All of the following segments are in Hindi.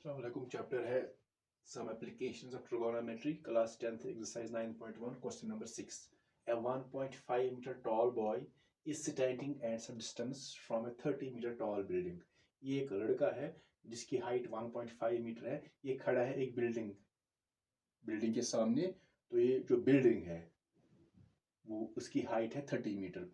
अस्सलाम वालेकुम। चैप्टर है some applications of trigonometry, class 10th exercise 9.1, question number 6. A 1.5 meter tall boy is standing at some distance from a 30 meter tall building. ये एक लड़का है जिसकी हाइट 1.5 मीटर है। ये खड़ा है एक बिल्डिंग के सामने। तो ये जो बिल्डिंग है वो उसकी हाइट है 30 मीटर।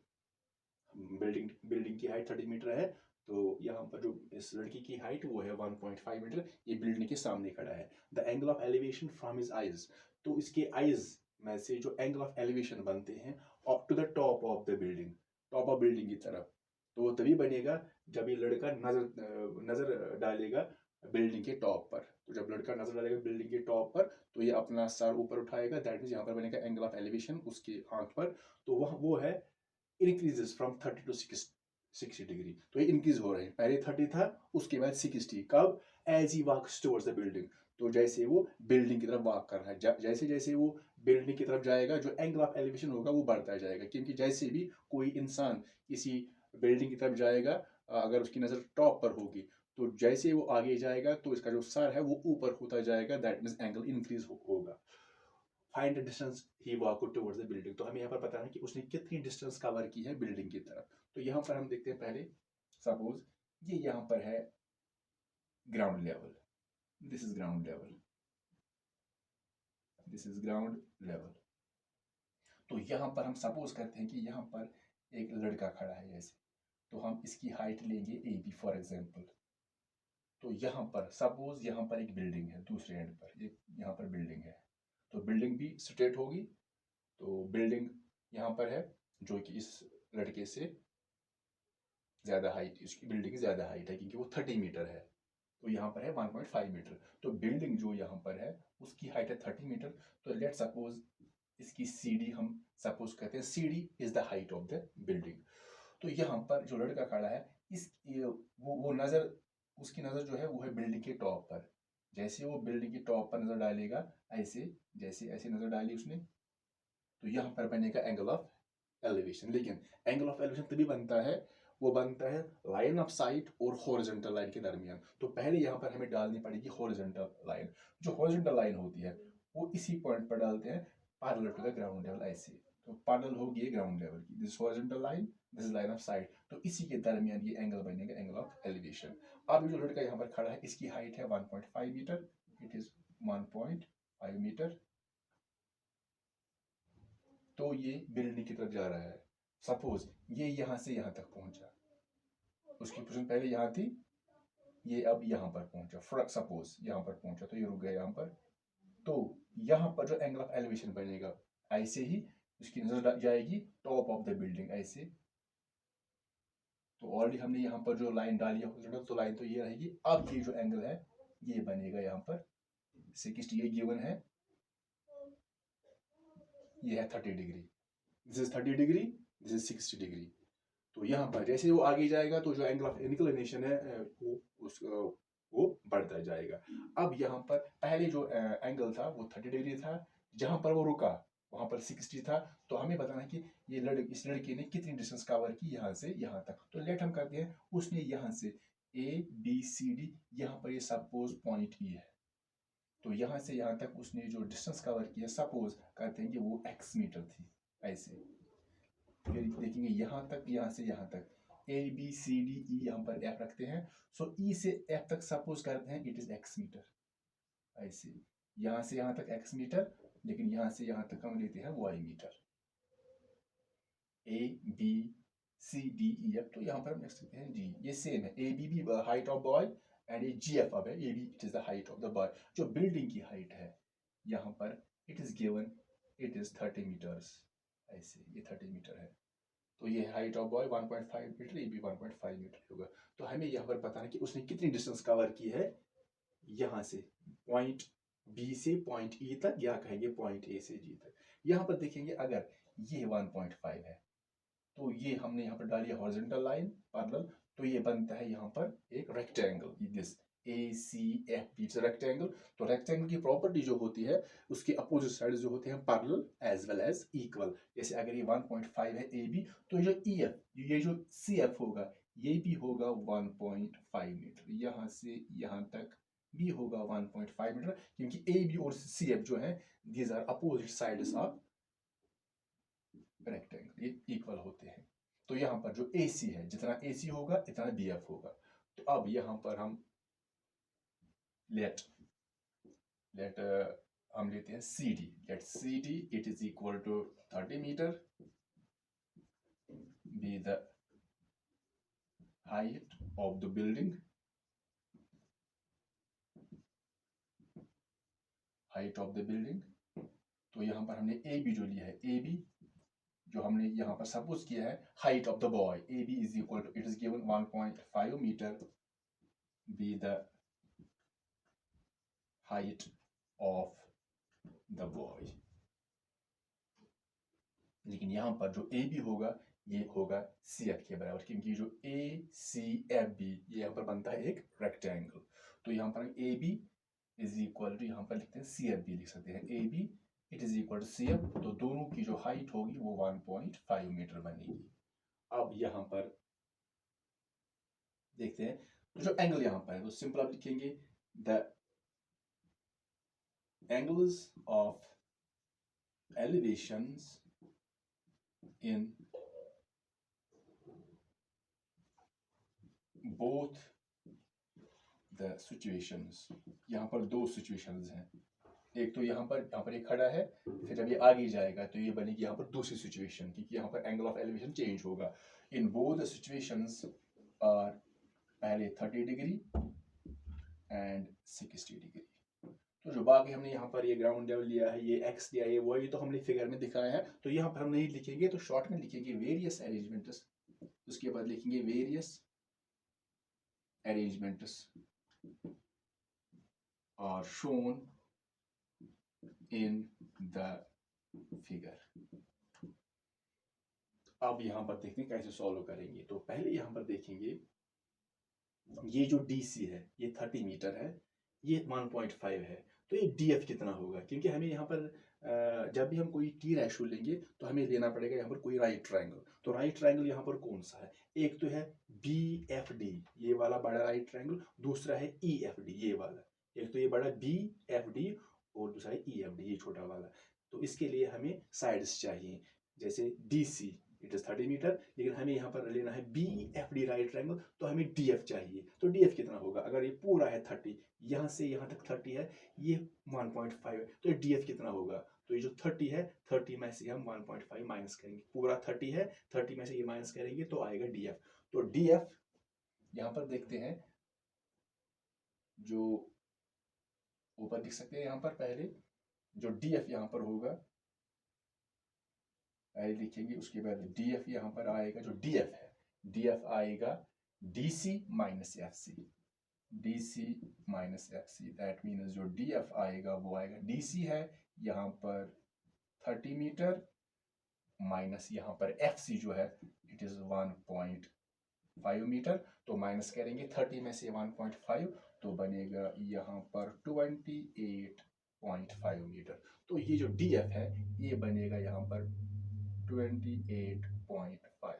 बिल्डिंग की हाइट 30 मीटर है। तो यहाँ पर जो इस लड़की की हाइट वो है 1.5 मीटर। ये बिल्डिंग के सामने खड़ा है। The angle of elevation from his eyes, तो इसके आइज में से जो एंगल ऑफ एलिवेशन बनते हैं to the top of the building, top of building की तरफ, तो वो तभी बनेगा जब ये लड़का नजर डालेगा बिल्डिंग के टॉप पर। तो जब लड़का नजर डालेगा बिल्डिंग के टॉप पर तो ये अपना सर ऊपर उठाएगा, दैट मीन्स यहाँ पर बनेगा एंगल ऑफ एलिवेशन उसकी आंख पर। तो वह वो है इंक्रीजेस फ्रॉम 30 टू 60 डिग्री। तो ये इंक्रीज हो रहे हैं। पहले 30 था, उसके बाद 60। कब? As he walks towards the building, तो जैसे वो बिल्डिंग की तरफ वॉक कर रहा है, जैसे जैसे वो बिल्डिंग की तरफ जाएगा जो एंगल ऑफ एलिवेशन होगा वो बढ़ता जाएगा। क्योंकि जैसे भी कोई इंसान किसी बिल्डिंग की तरफ जाएगा, अगर उसकी नज़र टॉप पर होगी तो जैसे वो आगे जाएगा तो इसका जो सर है वो ऊपर होता जाएगा, दैट मीन्स एंगल इंक्रीज होगा। Find the distance he walked towards the building, तो हमें यहाँ पर पता है कि उसने कितनी डिस्टेंस कवर की है बिल्डिंग की तरफ। तो यहाँ पर हम देखते हैं पहले, सपोज ये यहाँ पर है ground level, this is ground level, this is ground level. तो यहाँ पर हम सपोज करते हैं कि यहाँ पर एक लड़का खड़ा है ऐसे, तो हम इसकी हाइट लेंगे ए बी फॉर एग्जाम्पल। तो यहाँ पर सपोज यहाँ पर एक बिल्डिंग है, दूसरे एंड पर एक यहाँ पर बिल्डिंग है, तो बिल्डिंग भी स्ट्रेट होगी। तो बिल्डिंग यहाँ पर है जो कि इस लड़के से ज़्यादा हाइट, इसकी बिल्डिंग ज़्यादा हाइट है क्योंकि वो 30 मीटर है। तो यहाँ पर है 1.5 मीटर। तो बिल्डिंग जो यहाँ पर है उसकी हाइट है 30 मीटर। तो लेट सपोज इसकी CD हम सपोज करते हैं, CD is the height of the building. तो यहाँ पर जो लड़का खड़ा है इस वो नज़र, उसकी नज़र जो है वो है बिल्डिंग के टॉप पर। जैसे वो बिल्डिंग के टॉप पर नज़र डालेगा, ऐसे जैसे ऐसे नज़र डाली उसने, तो यहाँ पर बनेगा एंगल ऑफ एलिवेशन। लेकिन एंगल ऑफ एलिवेशन तभी बनता है, वो बनता है लाइन ऑफ साइट और हॉरिजॉन्टल लाइन के दरमियान। तो पहले यहाँ पर हमें डालनी पड़ेगी हॉरिजॉन्टल लाइन। जो हॉरिजॉन्टल लाइन होती है वो इसी पॉइंट पर डालते हैं parallel to the ground level, ऐसे। तो पैरेलल होगी ग्राउंड लेवल की, this horizontal line, this line of sight. तो इसी के दरमियान ये एंगल बनेगा एंगल ऑफ एलिवेशन। अब जो लड़का यहाँ पर खड़ा है इसकी हाइट है 1.5 मीटर, इट इज 1.5 मीटर। तो ये बिल्डिंग की तरफ जा रहा है। सपोज ये यहां से यहां तक पहुंचा, उसकी पोजीशन पहले यहां थी, ये अब यहां पर पहुंचा, सपोज यहां पर पहुंचा तो ये रुक गया यहां पर। तो यहां पर जो एंगल ऑफ एलिवेशन बनेगा, ऐसे ही उसकी नजर जाएगी टॉप ऑफ द बिल्डिंग, ऐसे। तो ऑलरेडी हमने यहाँ पर जो लाइन डाली है तो लाइन तो ये रहेगी। अब ये जो एंगल है ये बनेगा यहाँ पर 60, ये गिवन है, ये है 30 degree, this is 30 degree, this is 60 degree. तो यहाँ पर जैसे वो आगे जाएगा तो जो एंगल ऑफ इंक्लिनेशन है वो बढ़ता जाएगा। अब यहाँ पर पहले जो एंगल था वो 30 डिग्री था, जहां पर वो रुका वहां पर 60 था। तो हमें बताना है कि ये इस लड़के ने कितनी डिस्टेंस कवर की यहाँ से यहाँ तक। तो लेट हम करते हैं, उसने यहाँ से ABCD, यहाँ पर ये सपोज पॉइंट E है, तो यहाँ से यहाँ तक उसने जो डिस्टेंस कवर किया सपोज करते हैं कि वो x मीटर थी, ऐसे। फिर देखेंगे यहाँ तक, यहाँ से यहाँ तक ABCDE, यहाँ पर F रखते हैं। सो E से F तक सपोज करते हैं इट इज x मीटर, ऐसे। यहाँ से यहाँ तक x मीटर, लेकिन यहाँ से यहाँ तक हम लेते हैं y मीटर। ABCDEF, तो यहाँ पर हम लिख सकते हैं G, ये सेम है। ABB height of boy and ये GF अब है, AB it is the height of the boy. जो बिल्डिंग की हाइट है यहाँ पर it is given, it is 30 metres, ऐसे ये 30 मीटर है। तो ये हाइट ऑफ बॉय 1.5 मीटर, ये भी 1.5 मीटर होगा। तो हमें यहाँ पर पता है कि उसने कितनी डिस्टेंस कवर की है यहाँ से पॉइंट B से पॉइंट E तक, या कहेंगे पॉइंट A से G तक। यहाँ पर देखेंगे अगर ये 1.5 है तो ये हमने यहाँ पर डाली है हॉरिजॉन्टल लाइन पैरेलल, तो ये बनता है यहाँ पर एक रेक्टेंगल, दिस ACFB रेक्टेंगल। तो रेक्टेंगल की प्रॉपर्टी जो होती है उसके अपोजिट साइड जो होते हैं parallel as well as equal. जैसे अगर ये 1.5 है AB, तो ये जो EF, ये जो CF होगा ये भी होगा 1.5 मीटर, यहाँ से यहाँ तक बी होगा 1.5 मीटर, क्योंकि ए बी और सी एफ जो है these are opposite sides of rectangle, ये इक्वल होते हैं। तो यहाँ पर जो ए सी है, जितना ए सी होगा इतना बी एफ होगा। तो अब यहाँ पर हम लेट हम लेते हैं C D. Let C D it is equal to 30 metre be the height of the building, height of the building। तो यहाँ पर हमने ए बी जो लिया है, ए बी जो हमने यहाँ पर सपोज किया है height of the boy, A B is equal to, it is given 1.5 metre be the height of the boy. लेकिन यहाँ पर जो ए बी होगा ये होगा सी एफ के बराबर, क्योंकि जो ए सी एफ बी ये यहाँ पर बनता है एक रेक्टेंगल। तो यहाँ पर A B is equal to, यहाँ पर लिखते हैं सी एफ बी, लिख सकते हैं A B it is equal to C F. तो दोनों की जो हाइट होगी वो 1.5 मीटर बनेगी। अब यहाँ पर देखते हैं, तो जो एंगल यहाँ पर है तो सिंपल आप लिखेंगे the angles of elevations in both the situations। यहाँ पर दो situations हैं, एक तो यहाँ पर एक खड़ा है, फिर जब ये आगे जाएगा तो ये बनेगी यहाँ पर दूसरी सिचुएशन, क्योंकि यहाँ पर एंगल ऑफ एलिवेशन चेंज होगा। In both the situations are पहले 30 डिग्री एंड 60 डिग्री। तो जो बाकी हमने यहाँ पर ये ग्राउंड लेवल लिया है, ये एक्स दिया है, वही तो हमने फिगर में दिखाया है। तो यहाँ पर हम नहीं लिखेंगे, तो शॉर्ट में लिखेंगे वेरियस अरेंजमेंट्स, उसके बाद लिखेंगे वेरियस अरेंजमेंट्स और शोन इन द फिगर। अब यहाँ पर देखते हैं कैसे सॉल्व करेंगे। तो पहले यहाँ पर देखेंगे ये जो DC है ये 30 मीटर है, ये 1.5 है, तो ये DF कितना होगा, क्योंकि हमें यहाँ पर जब भी हम कोई टी रेशो लेंगे तो हमें लेना पड़ेगा यहाँ पर कोई राइट ट्रायंगल। तो राइट ट्रायंगल यहाँ पर कौन सा है, एक तो है BFD ये वाला बड़ा राइट ट्रायंगल, दूसरा है EFD ये वाला। एक तो ये बड़ा BFD और दूसरा है EFD ये छोटा वाला। तो इसके लिए हमें साइड्स चाहिए, जैसे DC इट इज 30 मीटर, लेकिन हमें यहाँ पर लेना है BFD राइट ट्रायंगल, तो हमें DF चाहिए। तो DF कितना होगा, अगर ये पूरा है 30, यहाँ से यहाँ तक 30 है, ये 1.5 है, तो ये DF कितना होगा। तो ये जो 30 है, 30 में से हम 1.5 माइनस करेंगे, पूरा 30 है, 30 में से ये माइनस करेंगे तो आएगा DF। तो DF यहाँ पर देखते हैं, जो ऊपर लिख सकते हैं यहाँ पर पहले जो DF यहाँ पर होगा पहले लिखेंगे, उसके बाद DF यहाँ पर आएगा, जो DF है DF आएगा DC minus FC, DC minus FC, that means जो DF आएगा वो आएगा DC है यहाँ पर 30 मीटर माइनस यहाँ पर FC जो है इट इज 1.5 मीटर। तो माइनस करेंगे 30 में से 1.5 तो बनेगा यहाँ पर 28.5 मीटर। तो ये जो DF है ये बनेगा यहाँ पर 28.5,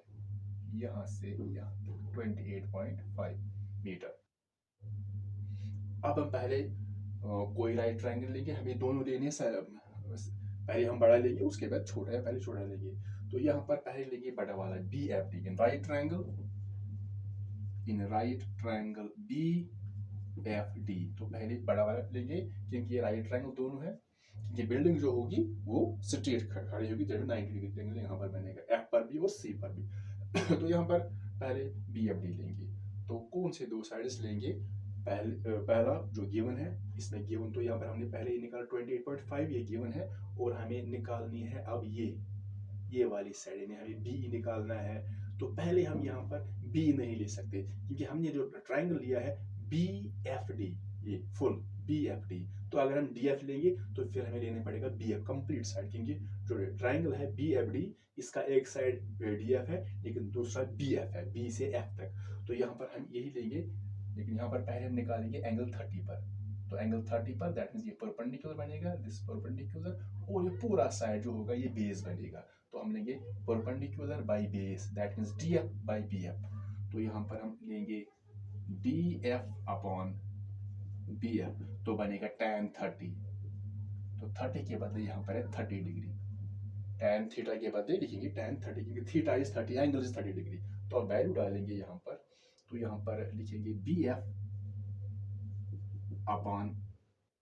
यहाँ से यहाँ 28.5 मीटर। अब हम पहले कोई राइट ट्रायंगल लेंगे, हमें दोनों लेने पहले हम बड़ा लेंगे उसके बाद छोटा है, पहले छोटा लेंगे। तो यहाँ पर पहले लेंगे बड़ा वाला BFD in right triangle, BFD। तो पहले बड़ा वाला लेंगे क्योंकि ये राइट ट्रायंगल दोनों है, ये बिल्डिंग जो होगी वो स्ट्रेट खड़ी होगी, जब 90 डिग्री एंगल यहाँ पर बनेगा F पर भी और C पर भी। तो यहाँ पर पहले BFD लेंगे, तो कौन से दो साइड्स लेंगे, पहला जो गिवन है, इसमें गिवन तो यहाँ पर हमने पहले ही निकाला 28.5 ये गिवन है, और हमें निकालनी है अब ये वाली साइड, यानी हमें B निकालना है। तो पहले हम यहाँ पर B नहीं ले सकते, क्योंकि हमने जो ट्रायंगल लिया है BFD ये फुल BFD, तो अगर हम DF लेंगे तो फिर हमें लेने पड़ेगा BF कंप्लीट साइड, क्योंकि जो ट्रायंगल है BFD इसका एक साइड DF है लेकिन दूसरा BF है, B से F तक। तो यहाँ पर हम यही लेंगे, लेकिन यहाँ पर पहले हम निकालेंगे एंगल 30 पर। तो एंगल 30 पर दैट मीन्स ये परपेंडिकुलर बनेगा, दिस परपेंडिकुलर, और ये पूरा साइड जो होगा ये बेस बनेगा। तो हम लेंगे perpendicular by base, that means DF by BF। तो यहाँ पर हम लेंगे DF अपॉन बी एफ, तो बनेगा tan 30, तो 30 के बदले यहाँ पर है 30 डिग्री, tan थीटा के बदले लिखेंगे tan 30, क्योंकि theta is 30, angle is 30 degree. तो अब वैल्यू डालेंगे यहाँ पर, तो यहाँ पर लिखेंगे बी एफ अपॉन,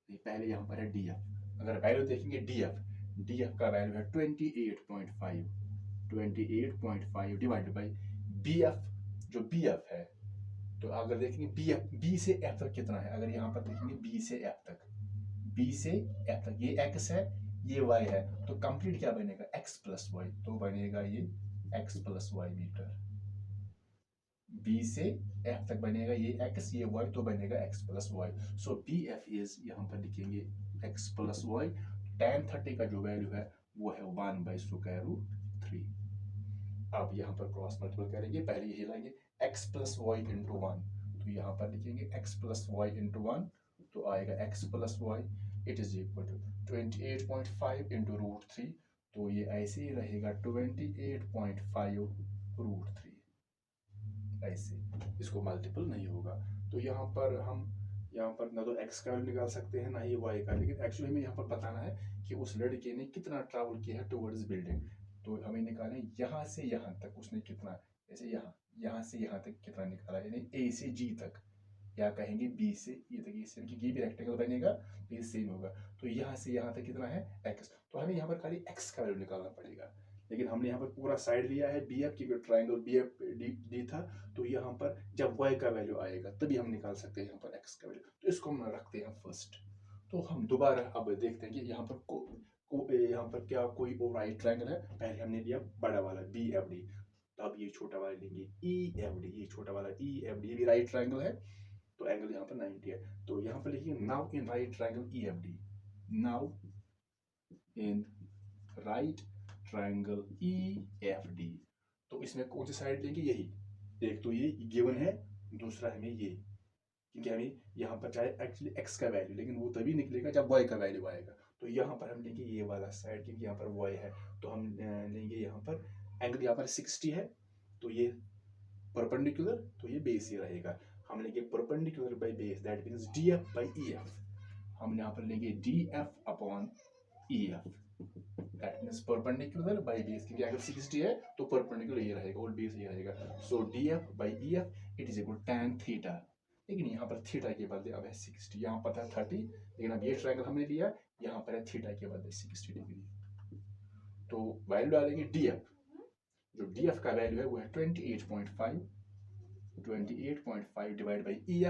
पहले यहाँ पर है डी एफ, अगर वैल्यू देखेंगे डी एफ का वैल्यू है 28.5, 28.5 डिवाइडेड बाई बी एफ, जो बी एफ है, तो अगर देखेंगे बी एफ, बी से एफ तक कितना है, अगर यहाँ पर देखेंगे बी से एफ तक, बी से एफ तक ये एक्स है, ये वाई है, तो कंप्लीट क्या बनेगा एक्स प्लस वाई, तो बनेगा ये x plus y metre. B से एफ तक बनेगा ये एक्स, ये वाई, तो बनेगा x plus y. So B F is, यहाँ पर लिखेंगे एक्स प्लस वाई, tan 30 का जो वैल्यू है वो है 1/√3। अब यहाँ पर क्रॉस मल्टीपल करेंगे, पहले यही लाएंगे x प्लस वाई इंटू 1, तो यहाँ पर लिखेंगे x प्लस वाई इंटू 1, तो आएगा x plus y it is equal to 28.5 into √3, तो ये ऐसे ही रहेगा 28.5√3, ऐसे, इसको मल्टीपल नहीं होगा। तो यहाँ पर हम ना तो x का वैल्यू निकाल सकते हैं ना ही y का, लेकिन एक्चुअली हमें यहाँ पर बताना है कि उस लड़के ने कितना ट्रैवल किया है टुवर्ड्स बिल्डिंग, तो हमें निकालना है यहाँ से यहाँ तक उसने कितना, जैसे यहाँ से यहाँ तक कितना निकाला, यानी a से g तक, या कहेंगे b से e तक, इससे क्योंकि ये भी रेक्टेंगल बनेगा तो ये सेम होगा, तो यहाँ से यहाँ तक कितना है x, तो हमें यहाँ पर खाली x का वैल्यू निकालना पड़ेगा, लेकिन हमने यहाँ पर पूरा साइड लिया है बी एफ, क्योंकि ट्राइंगल बी एफ डी था, तो यहाँ पर जब y का वैल्यू आएगा तभी हम निकाल सकते हैं यहाँ पर x का वैल्यू, तो इसको हम रखते हैं फर्स्ट। तो हम दोबारा अब देखते हैं कि यहाँ पर यहाँ पर क्या कोई और राइट ट्राइंगल है, पहले हमने लिया बड़ा वाला बी एफ डी, तो अब ये छोटा वाला लेंगे ई एफ डी, ये छोटा वाला ई एफ डी, ये भी राइट ट्राइंगल है, तो एंगल यहाँ पर 90 है, तो यहाँ पर लिखिए now in right triangle E F D, now in right triangle E F D, तो इसमें कौन सी साइड लेंगे, यही, एक तो ये गिवन है, दूसरा हमें ये, क्योंकि हमें यहाँ पर चाहे एक्चुअली x का वैल्यू, लेकिन वो तभी निकलेगा जब y का वैल्यू आएगा, तो यहाँ पर हम लेंगे ये वाला साइड, क्योंकि यहाँ पर y है, तो हम लेंगे यहाँ पर एंगल, यहाँ पर 60 है, तो ये परपेंडिकुलर, तो ये बेस ही रहेगा, हम लेंगे perpendicular by base, that means D F by E F, हम यहाँ पर लेंगे D F upon E F, that means perpendicular by base, क्योंकि अगर 60 है तो परपेंडिकुलर ये रहेगा और बेस ये रहेगा, so D F by E F it is equal tan theta, लेकिन यहाँ पर थीटा के बदले अब है 60, यहाँ पर था 30, लेकिन अब ये ट्रायंगल हमने लिया, यहाँ पर है थीटा के बदले 60 डिग्री, तो वैल्यू डालेंगे डी एफ, जो डी एफ का वैल्यू है वो है 28.5 डिवाइड बाई ई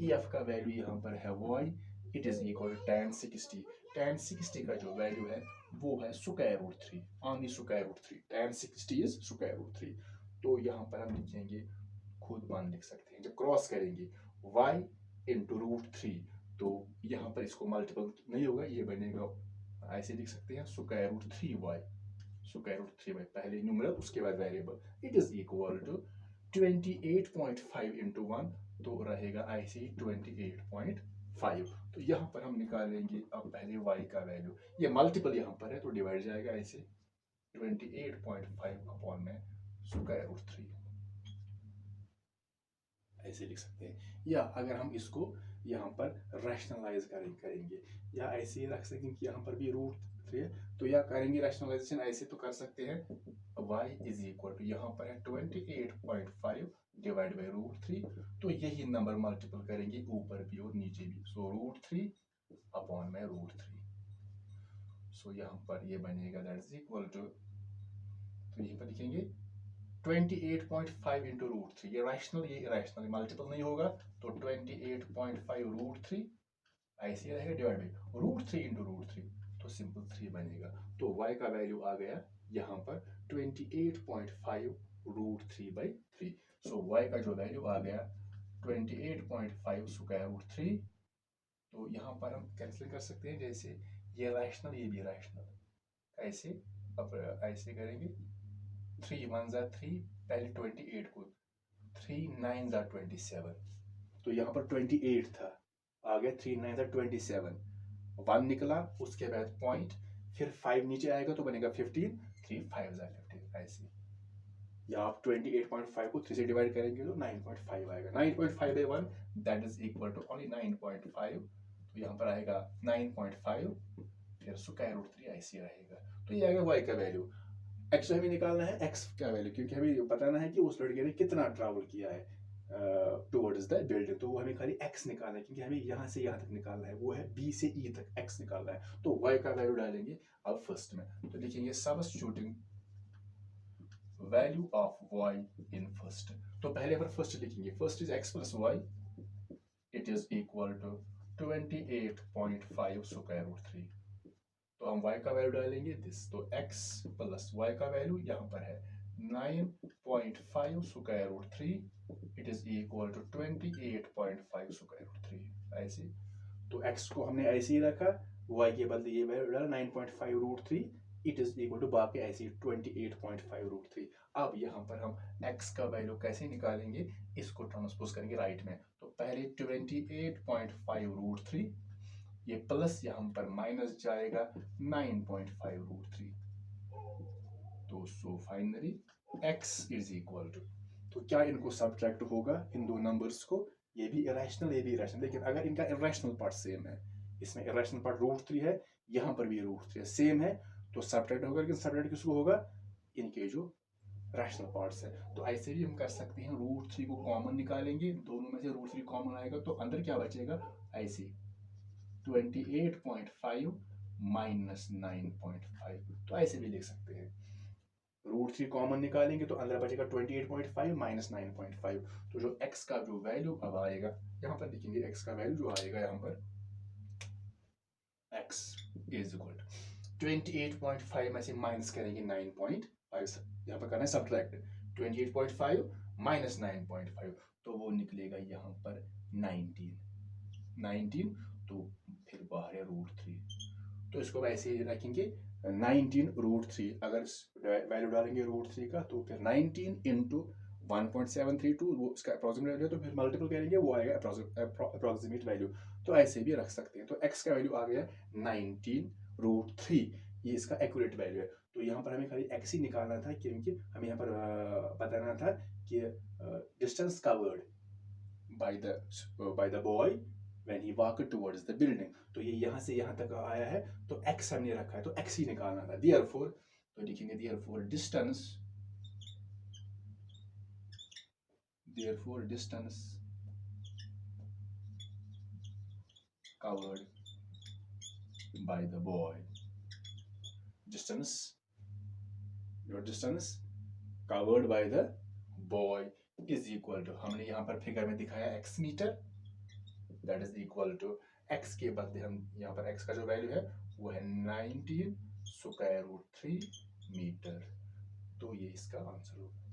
एफ का वैल्यू यहाँ पर है y, it is equal tan 60, tan 60 का जो वैल्यू है वो है √3, ऑन √3, tan 60 इज √3, तो यहाँ पर हम लिखेंगे, खुद मान लिख सकते हैं, जब क्रॉस करेंगे y इंटू √3, तो यहाँ पर इसको मल्टीपल नहीं होगा, ये बनेगा, ऐसे लिख सकते हैं √3y, पहले न्यूमरल उसके बाद variable, it is equal to 28.5 into 1, तो रहेगा ऐसे ही 28.5, तो यहाँ पर हम निकालेंगे अब पहले y का वैल्यू, ये मल्टीपल यहाँ पर है तो डिवाइड जाएगा ऐसे 28.5 अपॉन में √3, ऐसे लिख सकते हैं, या अगर हम इसको यहाँ पर रैशनलाइज करेंगे, या ऐसे ही रख सकते हैं कि यहाँ पर भी √3 है, तो या करेंगे रैशनलाइजेशन, ऐसे तो कर सकते हैं, y इज इक्वल टू यहाँ पर है 28.5 डिवाइड बाई √3, तो यही नंबर मल्टीपल करेंगे ऊपर भी और नीचे भी, सो √3 अपॉन में √3, सो यहाँ पर ये बनेगा दैट इज इक्वल टू, तो यहीं पर लिखेंगे 28.5 इंटू √3, ये रैशनल मल्टीपल नहीं होगा, तो 28.5 √3 ऐसे रहेगा डिवाइड बाई √3 इंटू √3, तो सिंपल 3 बनेगा, तो y का वैल्यू आ गया यहाँ पर 28.5 √3/3, सो y का जो वैल्यू आ गया 28.5 √3, तो यहाँ पर हम कैंसिल कर सकते हैं, जैसे ये रैशनल ये भी रैशनल, ऐसे अब ऐसे करेंगे 3 1 जा 3, पहले 28 को 3 9 जा 27, तो यहाँ पर 28 था, आ गया 3 9 जा 27, 1 निकला, उसके बाद पॉइंट, फिर 5 नीचे आएगा तो बनेगा 15, 3 5 जा 15, ऐसे, या आप 28.5 को 3 से डिवाइड करेंगे तो 9.5 आएगा, 9.5/1 that is equal to only 9.5, तो यहाँ पर आएगा 9.5, फिर स्क्वायर रूट 3 ऐसे रहेगा। तो ये आएगा y का वैल्यू। x हमें निकालना है x का वैल्यू, क्योंकि हमें बताना है कि उस लड़के ने कितना ट्रैवल किया है टुवर्ड्स द बिल्डिंग। तो वो हमें खाली x निकालना है, क्योंकि हमें यहाँ से यहाँ तक निकालना है, वो है b से e तक x निकालना है। तो y का वैल्यू डालेंगे अब फर्स्ट में, तो लिखेंगे substituting value of y in first. तो पहले पर फर्स्ट लिखेंगे, first is x plus y, it is equal to 28.5 square root 3। तो हम y का वैल्यू डालेंगे दिस, तो x प्लस y का वैल्यू यहाँ पर है 9.5 square root 3, it is equal to 28.5 square root 3 ऐसे। तो x को हमने ऐसे ही रखा, y के बदले ये वैल्यू डाला 9.5 root 3, it is equal to बाकी ऐसे 28.5 रूट 3। अब यहाँ पर हम x का वैल्यू कैसे निकालेंगे, इसको ट्रांसपोज करेंगे राइट में। तो पहले 28.5 रूट 3, ये प्लस यहाँ पर माइनस जाएगा 9.5 रूट 3। तो so finally x is equal to, तो क्या इनको सब्ट्रैक्ट होगा इन दो नंबर्स को, ये भी इरेशनल ये भी इरेशनल, लेकिन अगर इनका इरेशनल पार्ट सेम है, इसमें इरेशनल पार्ट रूट 3 है, यहाँ पर भी रूट 3 है, सेम है, तो सब्ट्रैक्ट होगा। लेकिन सब्ट्रैक्ट किसको होगा, इनके जो रैशनल पार्ट्स है। तो ऐसे भी हम कर सकते हैं, रूट 3 को कॉमन निकालेंगे, दोनों में से रूट 3 कॉमन आएगा तो अंदर क्या बचेगा, ऐसे 28.5 माइनस 9.5, तो ऐसे भी लिख सकते हैं। रूट 3 कॉमन निकालेंगे तो अंदर बचेगा 28.5 माइनस 9.5। तो जो x का जो वैल्यू अब आएगा, यहाँ पर लिखेंगे x का वैल्यू जो आएगा यहाँ पर x इज इक्वल 28.5 में से माइनस करेंगे 9.5, यहाँ पर करना है सब्ट्रैक्ट, 28.5 माइनस 9.5, तो वो निकलेगा यहाँ पर 19, तो फिर बाहर है रूट 3। तो इसको वैसे ही रखेंगे 19 रूट 3, अगर वैल्यू डालेंगे रूट 3 का तो फिर 19 इंटू 1.732, वो इसका अप्रोक्सीमेट वैल्यू है, तो फिर मल्टीपल करेंगे वो आएगा अप्रोक्सीमेट वैल्यू। तो ऐसे भी रख सकते हैं। तो x का वैल्यू आ गया 19 रूट 3, ये इसका एक्यूरेट वैल्यू है। तो यहाँ पर हमें खाली x ही निकालना था, क्योंकि हमें यहाँ पर बताना था कि distance covered by the boy when he walked towards the building। तो ये यहाँ से यहाँ तक आया है, तो x हमने रखा है, तो x ही निकालना था। therefore तो लिखेंगे therefore distance covered by the boy, distance covered by the boy is equal to, हमने यहाँ पर फिगर में दिखाया x metre, that is equal to x के बदले हम यहाँ पर x का जो वैल्यू है वो है 19 स्क्वायर रूट 3 मीटर। तो ये इसका आंसर होगा।